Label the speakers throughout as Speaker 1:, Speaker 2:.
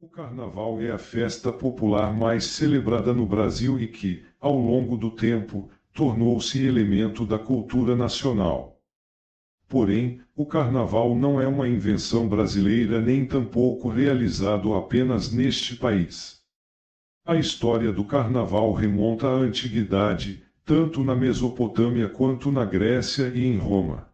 Speaker 1: O Carnaval é a festa popular mais celebrada no Brasil e que, ao longo do tempo, tornou-se elemento da cultura nacional. Porém, o Carnaval não é uma invenção brasileira nem tampouco realizado apenas neste país. A história do Carnaval remonta à antiguidade, tanto na Mesopotâmia quanto na Grécia e em Roma.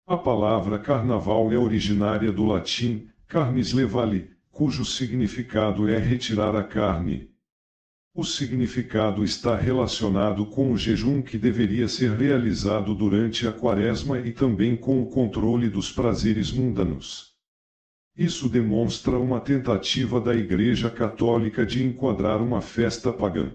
Speaker 1: A palavra Carnaval é originária do latim carnis levale, cujo significado é retirar a carne. O significado está relacionado com o jejum que deveria ser realizado durante a Quaresma e também com o controle dos prazeres mundanos. Isso demonstra uma tentativa da Igreja Católica de enquadrar uma festa pagã.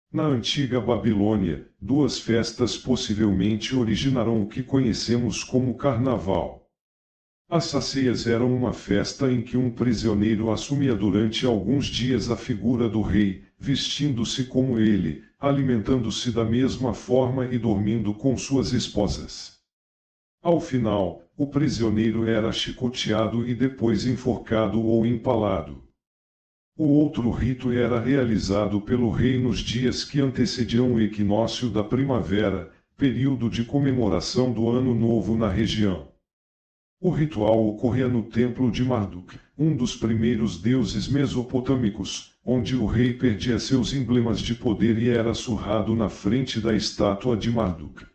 Speaker 1: Na antiga Babilônia, duas festas possivelmente originaram o que conhecemos como Carnaval. As saceias eram uma festa em que um prisioneiro assumia durante alguns dias a figura do rei, vestindo-se como ele, alimentando-se da mesma forma e dormindo com suas esposas. Ao final, o prisioneiro era chicoteado e depois enforcado ou empalado. O outro rito era realizado pelo rei nos dias que antecediam o equinócio da primavera, período de comemoração do Ano Novo na região. O ritual ocorria no templo de Marduk, um dos primeiros deuses mesopotâmicos, onde o rei perdia seus emblemas de poder e era surrado na frente da estátua de Marduk.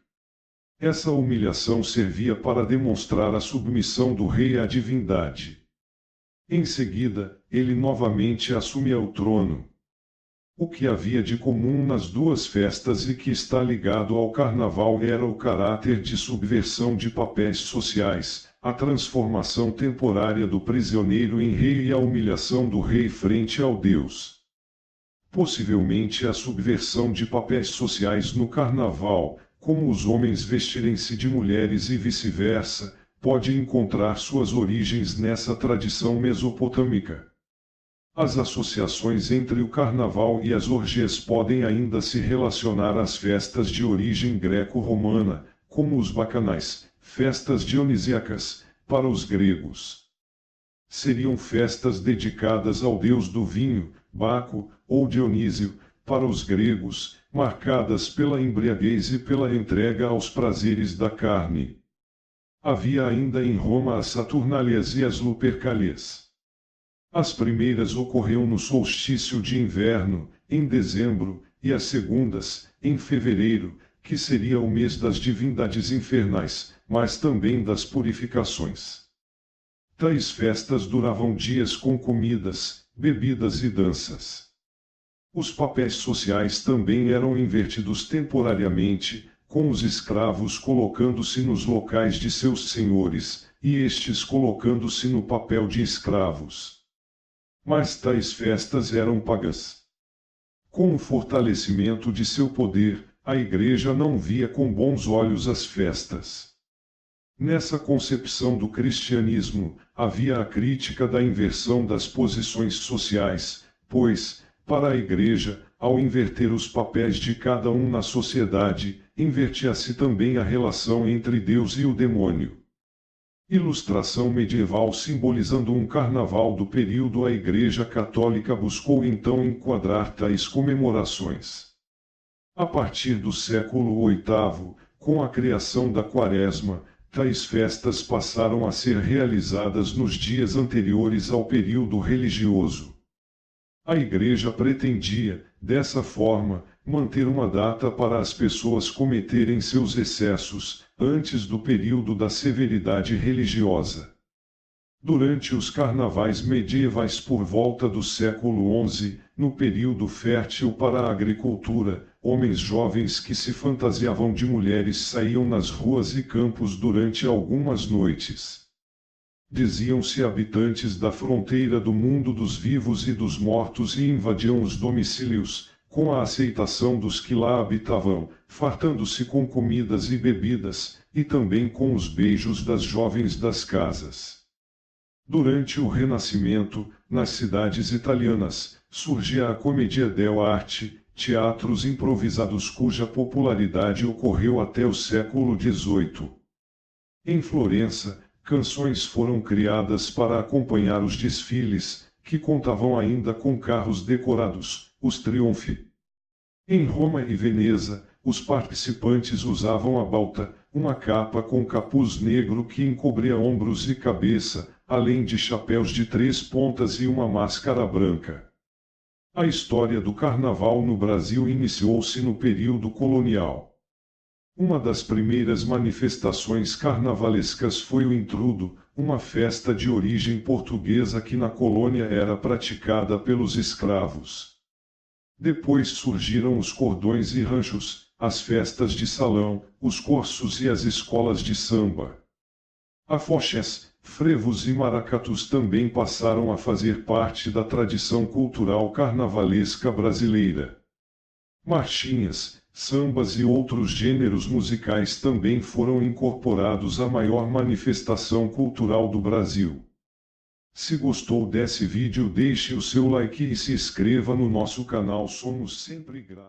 Speaker 1: Essa humilhação servia para demonstrar a submissão do rei à divindade. Em seguida, ele novamente assumia o trono. O que havia de comum nas duas festas e que está ligado ao carnaval era o caráter de subversão de papéis sociais, a transformação temporária do prisioneiro em rei e a humilhação do rei frente ao Deus. Possivelmente a subversão de papéis sociais no carnaval, como os homens vestirem-se de mulheres e vice-versa, pode encontrar suas origens nessa tradição mesopotâmica. As associações entre o carnaval e as orgias podem ainda se relacionar às festas de origem greco-romana, como os bacanais, festas dionisíacas, para os gregos. Seriam festas dedicadas ao deus do vinho, Baco, ou Dionísio, para os gregos, marcadas pela embriaguez e pela entrega aos prazeres da carne. Havia ainda em Roma as Saturnálias e as Lupercalias. As primeiras ocorriam no solstício de inverno, em dezembro, e as segundas, em fevereiro, que seria o mês das divindades infernais, mas também das purificações. Tais festas duravam dias com comidas, bebidas e danças. Os papéis sociais também eram invertidos temporariamente, com os escravos colocando-se nos locais de seus senhores, e estes colocando-se no papel de escravos. Mas tais festas eram pagãs. Com o fortalecimento de seu poder, a Igreja não via com bons olhos as festas. Nessa concepção do cristianismo, havia a crítica da inversão das posições sociais, pois, para a Igreja, ao inverter os papéis de cada um na sociedade, invertia-se também a relação entre Deus e o demônio. Ilustração medieval simbolizando um carnaval do período. A Igreja Católica buscou então enquadrar tais comemorações. A partir do século VIII, com a criação da Quaresma, tais festas passaram a ser realizadas nos dias anteriores ao período religioso. A Igreja pretendia, dessa forma, manter uma data para as pessoas cometerem seus excessos, antes do período da severidade religiosa. Durante os carnavais medievais por volta do século XI, no período fértil para a agricultura, homens jovens que se fantasiavam de mulheres saíam nas ruas e campos durante algumas noites. Diziam-se habitantes da fronteira do mundo dos vivos e dos mortos e invadiam os domicílios, com a aceitação dos que lá habitavam, fartando-se com comidas e bebidas, e também com os beijos das jovens das casas. Durante o Renascimento, nas cidades italianas, surgia a commedia dell'arte, teatros improvisados cuja popularidade ocorreu até o século XVIII. Em Florença, canções foram criadas para acompanhar os desfiles, que contavam ainda com carros decorados, os Triumphi. Em Roma e Veneza, os participantes usavam a balta, uma capa com capuz negro que encobria ombros e cabeça, além de chapéus de 3 pontas e uma máscara branca. A história do carnaval no Brasil iniciou-se no período colonial. Uma das primeiras manifestações carnavalescas foi o intrudo, uma festa de origem portuguesa que na colônia era praticada pelos escravos. Depois surgiram os cordões e ranchos, as festas de salão, os cursos e as escolas de samba. Afoxés, frevos e maracatus também passaram a fazer parte da tradição cultural carnavalesca brasileira. Marchinhas, sambas e outros gêneros musicais também foram incorporados à maior manifestação cultural do Brasil. Se gostou desse vídeo, deixe o seu like e se inscreva no nosso canal. Somos sempre gratos.